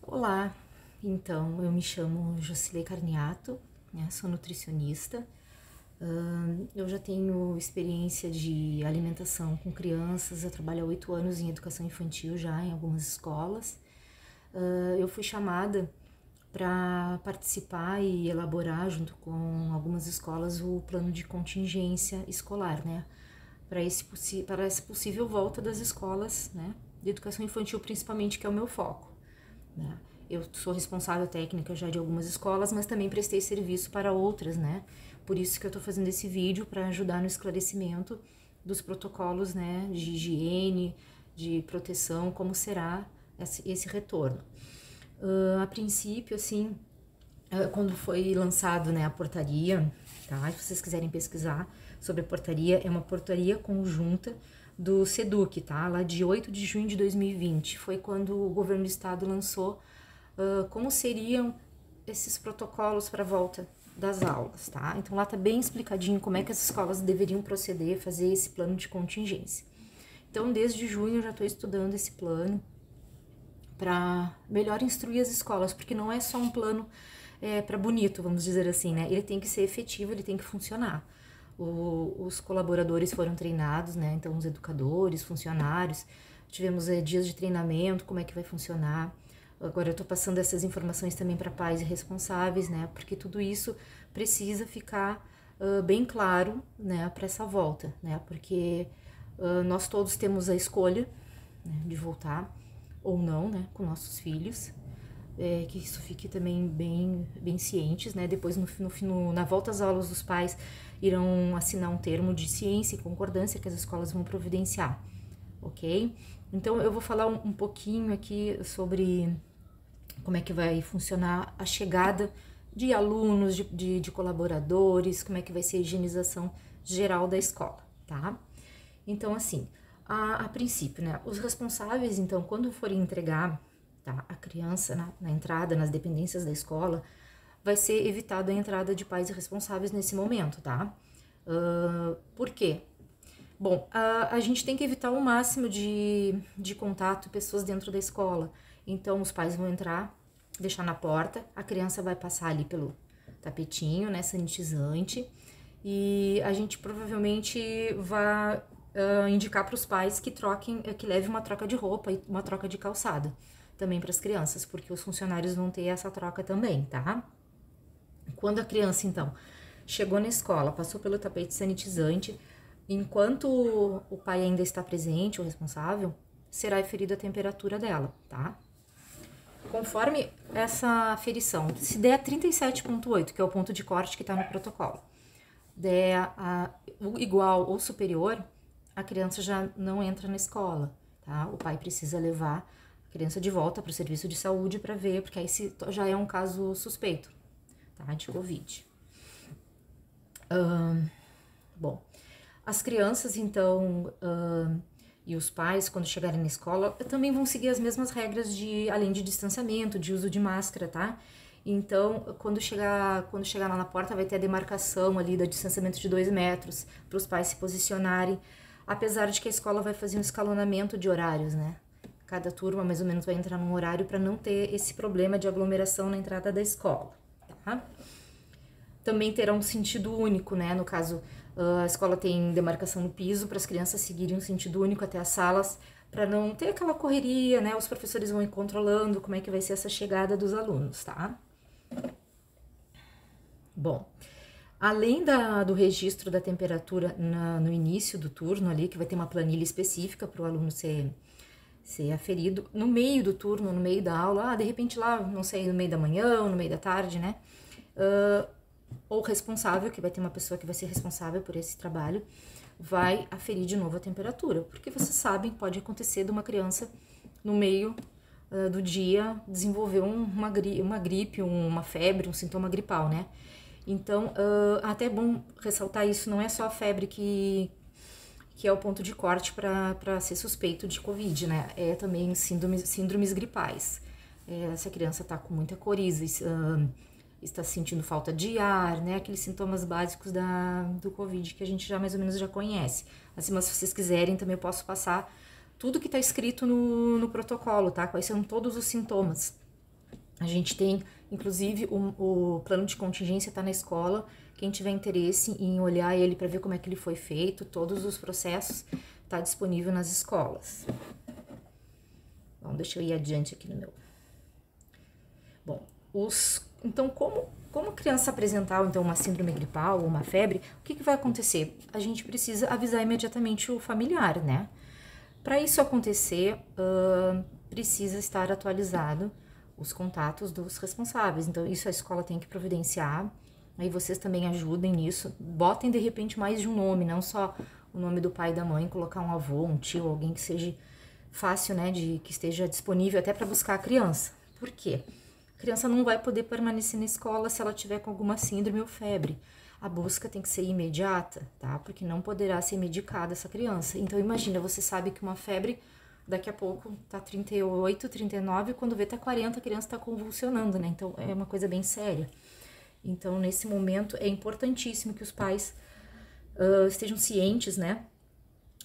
Olá, então eu me chamo Jocilei Carniato, né, sou nutricionista. Eu já tenho experiência de alimentação com crianças, eu trabalho há 8 anos em educação infantil já em algumas escolas. Eu fui chamada para participar e elaborar junto com algumas escolas o plano de contingência escolar, né, para essa possível volta das escolas, né, de educação infantil principalmente, que é o meu foco, né? Eu sou responsável técnica já de algumas escolas, mas também prestei serviço para outras, né? Por isso que eu estou fazendo esse vídeo para ajudar no esclarecimento dos protocolos, né, de higiene, de proteção, como será esse retorno. A princípio, assim, quando foi lançado, né, a portaria, tá? Se vocês quiserem pesquisar sobre a portaria, é uma portaria conjunta do SEDUC, tá? Lá de 8 de junho de 2020, foi quando o governo do estado lançou como seriam esses protocolos para a volta das aulas, tá? Então lá tá bem explicadinho como é que as escolas deveriam proceder, fazer esse plano de contingência. Então desde junho eu já estou estudando esse plano para melhor instruir as escolas, porque não é só um plano para bonito, vamos dizer assim, né? Ele tem que ser efetivo, ele tem que funcionar. Os colaboradores foram treinados, né? Então os educadores, funcionários, tivemos dias de treinamento, como é que vai funcionar. Agora eu estou passando essas informações também para pais e responsáveis, né? Porque tudo isso precisa ficar bem claro, né? Para essa volta, né? Porque nós todos temos a escolha, né, de voltar ou não, né? Com nossos filhos. Que isso fique também bem cientes, né? Depois, na volta às aulas, os pais irão assinar um termo de ciência e concordância que as escolas vão providenciar, ok? Então, eu vou falar um pouquinho aqui sobre como é que vai funcionar a chegada de alunos, de colaboradores, como é que vai ser a higienização geral da escola, tá? Então, assim, a princípio, né, os responsáveis, então, quando forem entregar, tá, a criança na entrada, nas dependências da escola, vai ser evitada a entrada de pais responsáveis nesse momento, tá? Por quê? Bom, a gente tem que evitar o máximo de contato, pessoas dentro da escola. Então, os pais vão entrar, deixar na porta, a criança vai passar ali pelo tapetinho, né, sanitizante, e a gente provavelmente vai indicar para os pais que troquem, que leve uma troca de roupa e uma troca de calçado também para as crianças, porque os funcionários vão ter essa troca também, tá? Quando a criança, então, chegou na escola, passou pelo tapete sanitizante, enquanto o pai ainda está presente, o responsável, será aferida a temperatura dela, tá? Conforme essa aferição, se der 37,8, que é o ponto de corte que está no protocolo, der igual ou superior, a criança já não entra na escola, tá? O pai precisa levar a criança de volta para o serviço de saúde para ver, porque aí já é um caso suspeito, tá? De Covid. Bom, as crianças, então, e os pais, quando chegarem na escola, também vão seguir as mesmas regras além de distanciamento, de uso de máscara, tá? Então, quando chegar lá na porta, vai ter a demarcação ali do distanciamento de 2 metros, para os pais se posicionarem, apesar de que a escola vai fazer um escalonamento de horários, né? Cada turma, mais ou menos, vai entrar num horário para não ter esse problema de aglomeração na entrada da escola, tá? Também terá um sentido único, né? No caso, a escola tem demarcação no piso para as crianças seguirem um sentido único até as salas, para não ter aquela correria, né? Os professores vão ir controlando como é que vai ser essa chegada dos alunos, tá? Bom, além do registro da temperatura no início do turno ali, que vai ter uma planilha específica para o aluno ser aferido, no meio do turno, no meio da aula, de repente lá, não sei, no meio da manhã ou no meio da tarde, né? Ou responsável, que vai ter uma pessoa que vai ser responsável por esse trabalho, vai aferir de novo a temperatura, porque vocês sabem, pode acontecer de uma criança no meio do dia desenvolver uma gripe, uma febre, um sintoma gripal, né? Então, até é bom ressaltar isso, não é só a febre que é o ponto de corte para ser suspeito de Covid, né? É também síndromes gripais. Essa criança tá com muita coriza, está sentindo falta de ar, né? Aqueles sintomas básicos do Covid que a gente já mais ou menos já conhece. Assim, mas se vocês quiserem, também eu posso passar tudo que está escrito no protocolo, tá? Quais são todos os sintomas A gente tem, inclusive, o plano de contingência está na escola. Quem tiver interesse em olhar ele para ver como é que ele foi feito, todos os processos, está disponível nas escolas. Bom, deixa eu ir adiante aqui no meu. Bom, então, como a criança apresentar então uma síndrome gripal ou uma febre, o que vai acontecer? A gente precisa avisar imediatamente o familiar, né? Para isso acontecer, precisa estar atualizado os contatos dos responsáveis. Então, isso a escola tem que providenciar. Aí vocês também ajudem nisso. Botem, de repente, mais de um nome, não só o nome do pai e da mãe, colocar um avô, um tio, alguém que seja fácil, né, que esteja disponível até para buscar a criança. Por quê? A criança não vai poder permanecer na escola se ela tiver com alguma síndrome ou febre. A busca tem que ser imediata, tá? Porque não poderá ser medicada essa criança. Então, imagina, você sabe que uma febre, daqui a pouco tá 38, 39, quando vê tá 40, a criança tá convulsionando, né? Então, é uma coisa bem séria. Então, nesse momento, é importantíssimo que os pais estejam cientes, né?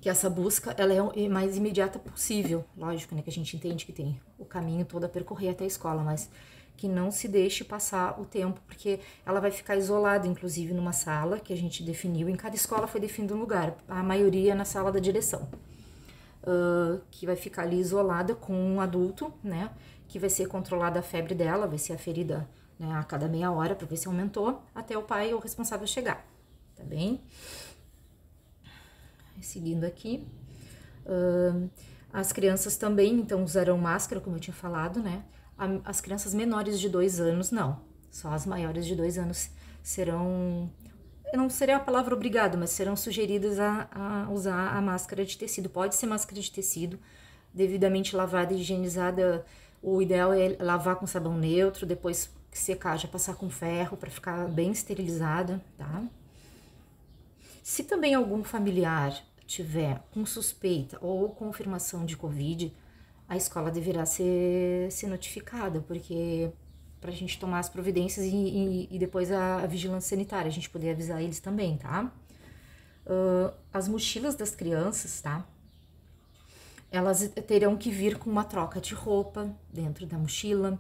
Que essa busca, ela é mais imediata possível. Lógico, né? Que a gente entende que tem o caminho todo a percorrer até a escola, mas que não se deixe passar o tempo, porque ela vai ficar isolada, inclusive, numa sala que a gente definiu. Em cada escola foi definido um lugar, a maioria na sala da direção, que vai ficar ali isolada com um adulto, né? Que vai ser controlada a febre dela, vai ser aferida, né, a cada meia hora para ver se aumentou, até o pai ou o responsável chegar, tá bem? Seguindo aqui, as crianças também, então, usarão máscara, como eu tinha falado, né? As crianças menores de 2 anos, não. Só as maiores de 2 anos serão, não seria a palavra obrigado, mas serão sugeridas a usar a máscara de tecido. Pode ser máscara de tecido, devidamente lavada e higienizada. O ideal é lavar com sabão neutro, depois que secar, já passar com ferro para ficar bem esterilizada, tá? Se também algum familiar tiver com suspeita ou confirmação de Covid, a escola deverá ser notificada, porque para a gente tomar as providências e depois a vigilância sanitária, a gente poder avisar eles também, tá? As mochilas das crianças, tá? Elas terão que vir com uma troca de roupa dentro da mochila,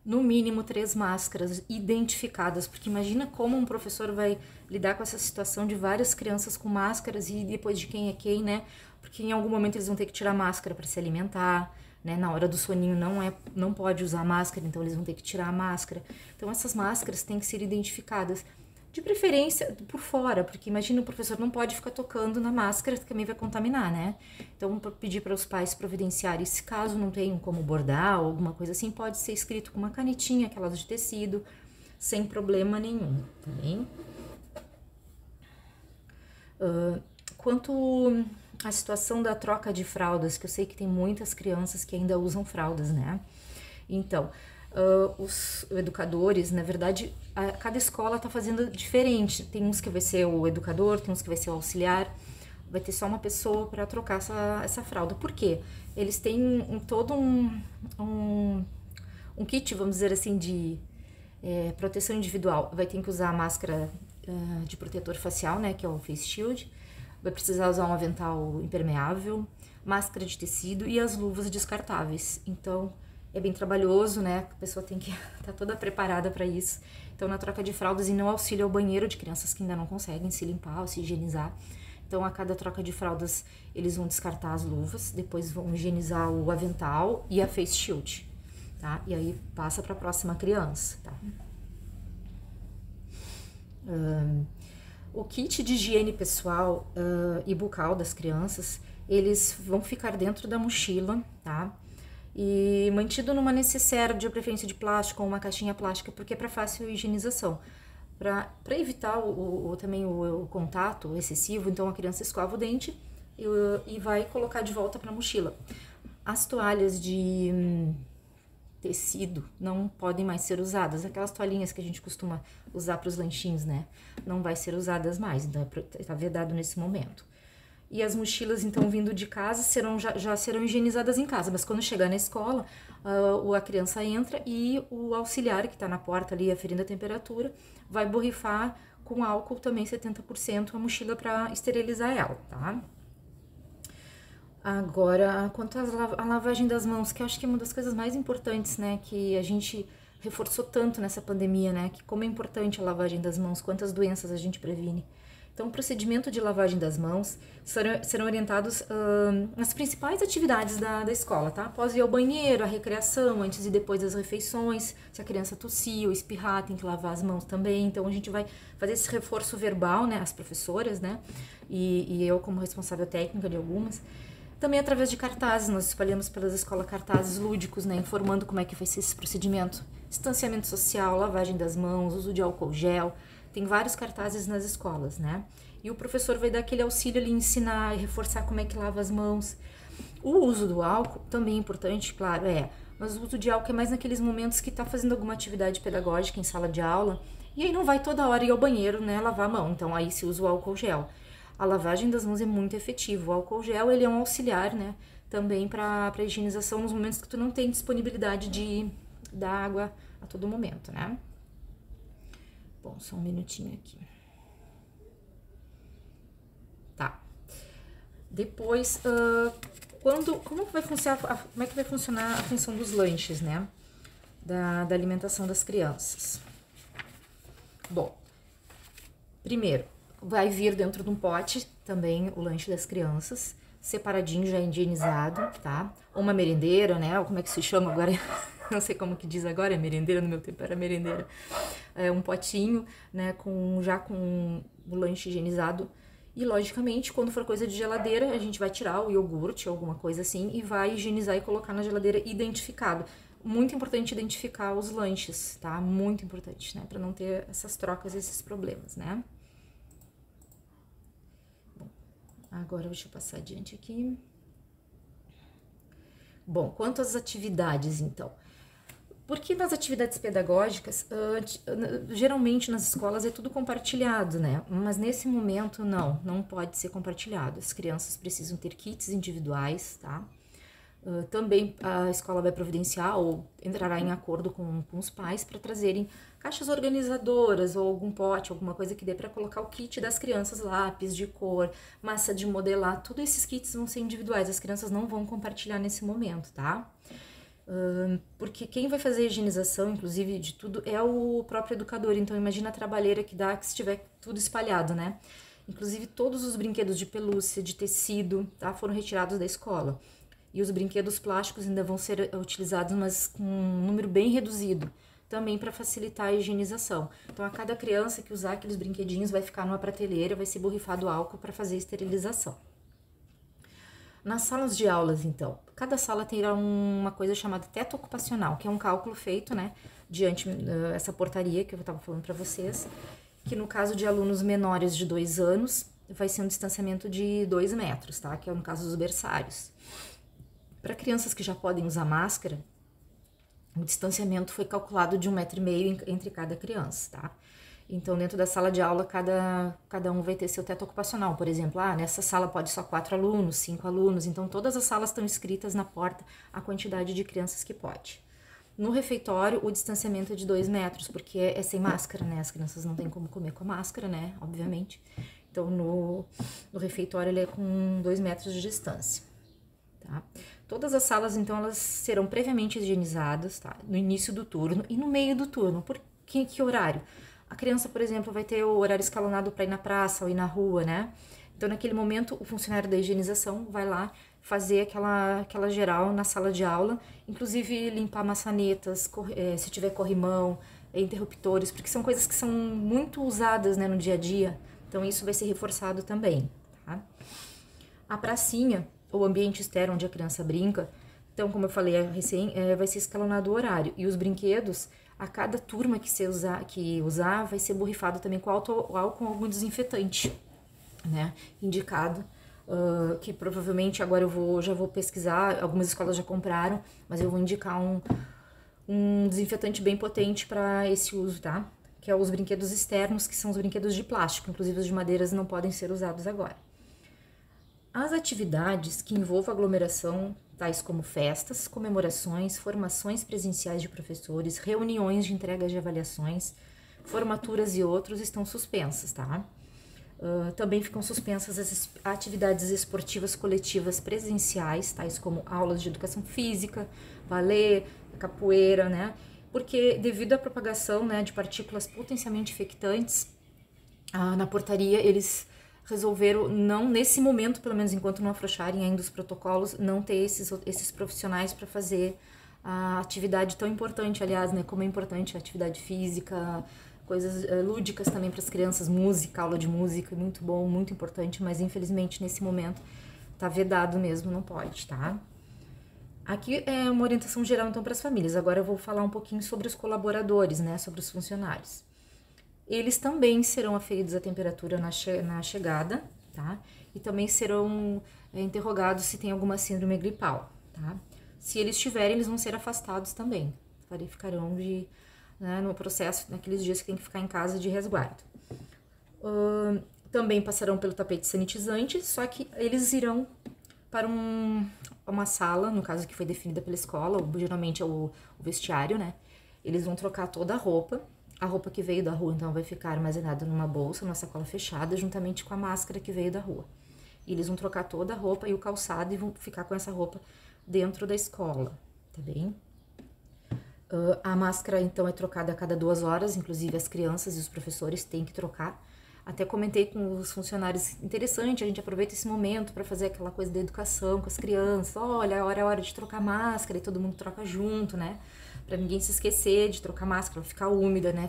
no mínimo 3 máscaras identificadas, porque imagina como um professor vai lidar com essa situação de várias crianças com máscaras e depois de quem é quem, né? Porque em algum momento eles vão ter que tirar máscara para se alimentar, né? Na hora do soninho não pode usar máscara, então eles vão ter que tirar a máscara. Então essas máscaras têm que ser identificadas, de preferência por fora, porque imagina o professor não pode ficar tocando na máscara, que também vai contaminar, né? Então, pedir para os pais providenciarem, se caso não tenham como bordar ou alguma coisa assim, pode ser escrito com uma canetinha, aquelas de tecido, sem problema nenhum, tá bem? Quanto à situação da troca de fraldas, que eu sei que tem muitas crianças que ainda usam fraldas, né? Então, os educadores, na verdade, cada escola está fazendo diferente. Tem uns que vai ser o educador, tem uns que vai ser o auxiliar, vai ter só uma pessoa para trocar essa fralda. Por quê? Eles têm todo um kit, vamos dizer assim, de proteção individual. Vai ter que usar a máscara de protetor facial, né, que é o face shield. Vai precisar usar um avental impermeável, máscara de tecido e as luvas descartáveis. Então, é bem trabalhoso, né? A pessoa tem que estar toda preparada para isso. Então, na troca de fraldas e não auxílio ao banheiro de crianças que ainda não conseguem se limpar ou se higienizar. Então, a cada troca de fraldas, eles vão descartar as luvas, depois vão higienizar o avental e a face shield, tá? E aí passa para a próxima criança, tá? O kit de higiene pessoal e bucal das crianças, eles vão ficar dentro da mochila, tá? E mantido numa necessaire, de preferência de plástico ou uma caixinha plástica, porque é para fácil higienização. Para evitar também o contato excessivo, então a criança escova o dente e vai colocar de volta para a mochila. As toalhas de tecido não podem mais ser usadas, aquelas toalhinhas que a gente costuma usar para os lanchinhos, né? Não vai ser usadas mais, então está vedado nesse momento. E as mochilas, então, vindo de casa, já serão higienizadas em casa. Mas quando chegar na escola, a criança entra e o auxiliar, que está na porta ali, aferindo a temperatura, vai borrifar com álcool também 70% a mochila para esterilizar ela, tá? Agora, quanto à lavagem das mãos, que eu acho que é uma das coisas mais importantes, né, que a gente reforçou tanto nessa pandemia, né, que como é importante a lavagem das mãos, quantas doenças a gente previne. Então, o procedimento de lavagem das mãos serão orientados nas principais atividades da escola, tá? Após ir ao banheiro, a recreação, antes e depois das refeições. Se a criança tossir ou espirrar, tem que lavar as mãos também. Então, a gente vai fazer esse reforço verbal, né? As professoras, né? E eu, como responsável técnica de algumas. Também através de cartazes, nós espalhamos pelas escolas cartazes lúdicos, né? Informando como é que vai ser esse procedimento. Distanciamento social, lavagem das mãos, uso de álcool gel. Tem vários cartazes nas escolas, né? E o professor vai dar aquele auxílio ali, ensinar e reforçar como é que lava as mãos. O uso do álcool também é importante, claro, mas o uso de álcool é mais naqueles momentos que está fazendo alguma atividade pedagógica em sala de aula, e aí não vai toda hora ir ao banheiro, né, lavar a mão, então aí se usa o álcool gel. A lavagem das mãos é muito efetiva. O álcool gel, ele é um auxiliar, né, também para higienização nos momentos que tu não tem disponibilidade da água a todo momento, né? Bom, só um minutinho aqui. Tá. Depois, como é que vai funcionar a função dos lanches, né? Da alimentação das crianças. Bom, primeiro, vai vir dentro de um pote também o lanche das crianças, separadinho, já higienizado, tá? Ou uma merendeira, né? Ou como é que se chama agora? Não sei como que diz agora, é merendeira, no meu tempo era merendeira. É um potinho, né, já com o lanche higienizado. E, logicamente, quando for coisa de geladeira, a gente vai tirar o iogurte, alguma coisa assim, e vai higienizar e colocar na geladeira identificado. Muito importante identificar os lanches, tá? Muito importante, né? Pra não ter essas trocas, esses problemas, né? Bom, agora deixa eu passar adiante aqui. Bom, quanto às atividades, então. Porque nas atividades pedagógicas, geralmente nas escolas é tudo compartilhado, né? Mas nesse momento não pode ser compartilhado. As crianças precisam ter kits individuais, tá? Também a escola vai providenciar ou entrará em acordo com os pais para trazerem caixas organizadoras ou algum pote, alguma coisa que dê para colocar o kit das crianças, lápis de cor, massa de modelar, todos esses kits vão ser individuais, as crianças não vão compartilhar nesse momento, tá? Porque quem vai fazer a higienização, inclusive, de tudo, é o próprio educador. Então, imagina a trabalheira que dá se tiver tudo espalhado, né? Inclusive, todos os brinquedos de pelúcia, de tecido, tá? Foram retirados da escola. E os brinquedos plásticos ainda vão ser utilizados, mas com um número bem reduzido, também para facilitar a higienização. Então, a cada criança que usar aqueles brinquedinhos vai ficar numa prateleira, vai ser borrifado álcool para fazer a esterilização. Nas salas de aulas, então, cada sala terá uma coisa chamada teto ocupacional, que é um cálculo feito, né, diante essa portaria que eu estava falando para vocês, que no caso de alunos menores de 2 anos, vai ser um distanciamento de 2 metros, tá, que é no caso dos berçários. Para crianças que já podem usar máscara, o distanciamento foi calculado de 1,5 metro entre cada criança, tá? Então, dentro da sala de aula, cada um vai ter seu teto ocupacional. Por exemplo, nessa sala pode só 4 alunos, 5 alunos. Então, todas as salas estão escritas na porta a quantidade de crianças que pode. No refeitório, o distanciamento é de 2 metros, porque é sem máscara, né? As crianças não têm como comer com a máscara, né? Obviamente. Então, no refeitório, ele é com 2 metros de distância, tá? Todas as salas, então, elas serão previamente higienizadas, tá? No início do turno e no meio do turno. Por que horário? A criança, por exemplo, vai ter o horário escalonado para ir na praça ou ir na rua, né? Então, naquele momento, o funcionário da higienização vai lá fazer aquela geral na sala de aula, inclusive limpar maçanetas, se tiver corrimão, interruptores, porque são coisas que são muito usadas, né, no dia a dia. Então, isso vai ser reforçado também, tá? A pracinha, ou ambiente externo onde a criança brinca, então, como eu falei vai ser escalonado o horário. E os brinquedos, a cada turma que usar vai ser borrifado também com álcool ou algum desinfetante, né? Indicado, que provavelmente agora já vou pesquisar, algumas escolas já compraram, mas eu vou indicar um desinfetante bem potente para esse uso, tá? Que é os brinquedos externos, que são os brinquedos de plástico, inclusive os de madeiras não podem ser usados agora. As atividades que envolvam aglomeração, tais como festas, comemorações, formações presenciais de professores, reuniões de entrega de avaliações, formaturas e outros, estão suspensas, tá? Também ficam suspensas as atividades esportivas coletivas presenciais, tais como aulas de educação física, balé, capoeira, né? Porque devido à propagação, né, de partículas potencialmente infectantes, na portaria eles resolveram não, nesse momento, pelo menos enquanto não afrouxarem ainda os protocolos, não ter esses profissionais para fazer a atividade tão importante, aliás, né, como é importante a atividade física, coisas lúdicas também para as crianças, música, aula de música, muito bom, muito importante, mas infelizmente nesse momento tá vedado mesmo, não pode, tá? Aqui é uma orientação geral então para as famílias. Agora eu vou falar um pouquinho sobre os colaboradores, né, sobre os funcionários. Eles também serão aferidos a temperatura na chegada, tá? E também serão interrogados se tem alguma síndrome gripal, tá? Se eles tiverem, eles vão ser afastados também. Ficarão no processo, naqueles dias que tem que ficar em casa de resguardo. Também passarão pelo tapete sanitizante, só que eles irão para uma sala, no caso que foi definida pela escola, geralmente é o vestiário, né? Eles vão trocar toda a roupa que veio da rua, então vai ficar armazenada numa bolsa, numa sacola fechada, juntamente com a máscara que veio da rua. E eles vão trocar toda a roupa e o calçado e vão ficar com essa roupa dentro da escola, tá bem? A máscara, então, é trocada a cada 2 horas, inclusive as crianças e os professores têm que trocar. Até comentei com os funcionários, interessante, a gente aproveita esse momento para fazer aquela coisa da educação com as crianças. Olha, agora é hora de trocar máscara e todo mundo troca junto, né? Para ninguém se esquecer de trocar máscara, ficar úmida, né?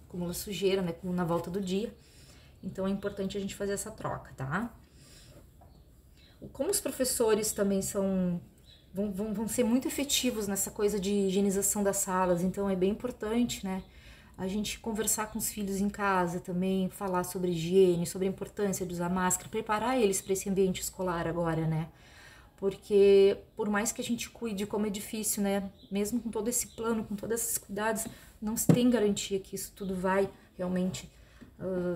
Acumula sujeira, né? Na volta do dia. Então é importante a gente fazer essa troca, tá? Como os professores também vão ser muito efetivos nessa coisa de higienização das salas, então é bem importante, né? A gente conversar com os filhos em casa também, falar sobre higiene, sobre a importância de usar máscara, preparar eles para esse ambiente escolar agora, né? Porque por mais que a gente cuide, como é difícil, né? Mesmo com todo esse plano, com todos esses cuidados, não se tem garantia que isso tudo vai realmente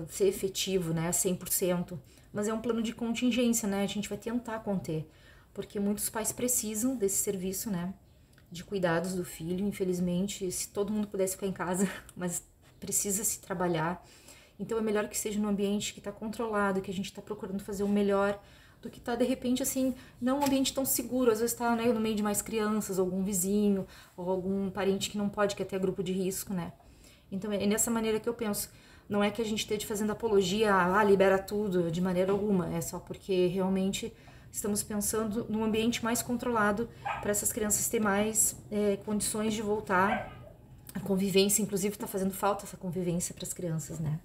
ser efetivo, né? 100%. Mas é um plano de contingência, né? A gente vai tentar conter. Porque muitos pais precisam desse serviço, né? De cuidados do filho. Infelizmente, se todo mundo pudesse ficar em casa, mas precisa se trabalhar. Então é melhor que seja num ambiente que está controlado, que a gente está procurando fazer o melhor, do que tá, de repente, assim, não um ambiente tão seguro. Às vezes tá, né, no meio de mais crianças, algum vizinho, ou algum parente que não pode, que é até grupo de risco, né? Então, é nessa maneira que eu penso. Não é que a gente esteja fazendo apologia, libera tudo, de maneira alguma. É só porque, realmente, estamos pensando num ambiente mais controlado para essas crianças terem mais condições de voltar. A convivência, inclusive, tá fazendo falta essa convivência para as crianças, né?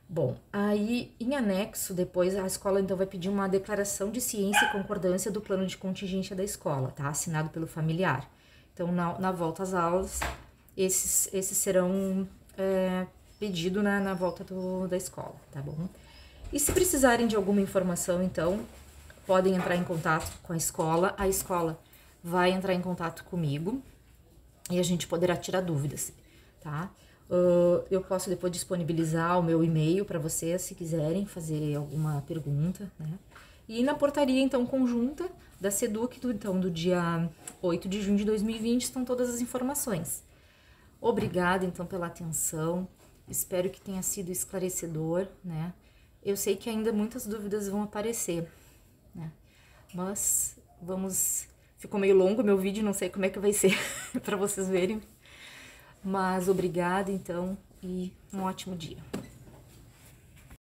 Bom, aí em anexo, depois a escola então vai pedir uma declaração de ciência e concordância do plano de contingência da escola, tá? Assinado pelo familiar. Então, na volta às aulas, esses serão pedidos na volta da escola, tá bom? E se precisarem de alguma informação, então, podem entrar em contato com a escola vai entrar em contato comigo e a gente poderá tirar dúvidas, tá? Eu posso depois disponibilizar o meu e-mail para vocês, se quiserem fazer alguma pergunta, né? E na portaria, então, conjunta da SEDUC, do dia 8 de junho de 2020, estão todas as informações. Obrigada, então, pela atenção. Espero que tenha sido esclarecedor, né? Eu sei que ainda muitas dúvidas vão aparecer, né? Mas ficou meio longo o meu vídeo, não sei como é que vai ser para vocês verem. Mas obrigada, então, e um ótimo dia.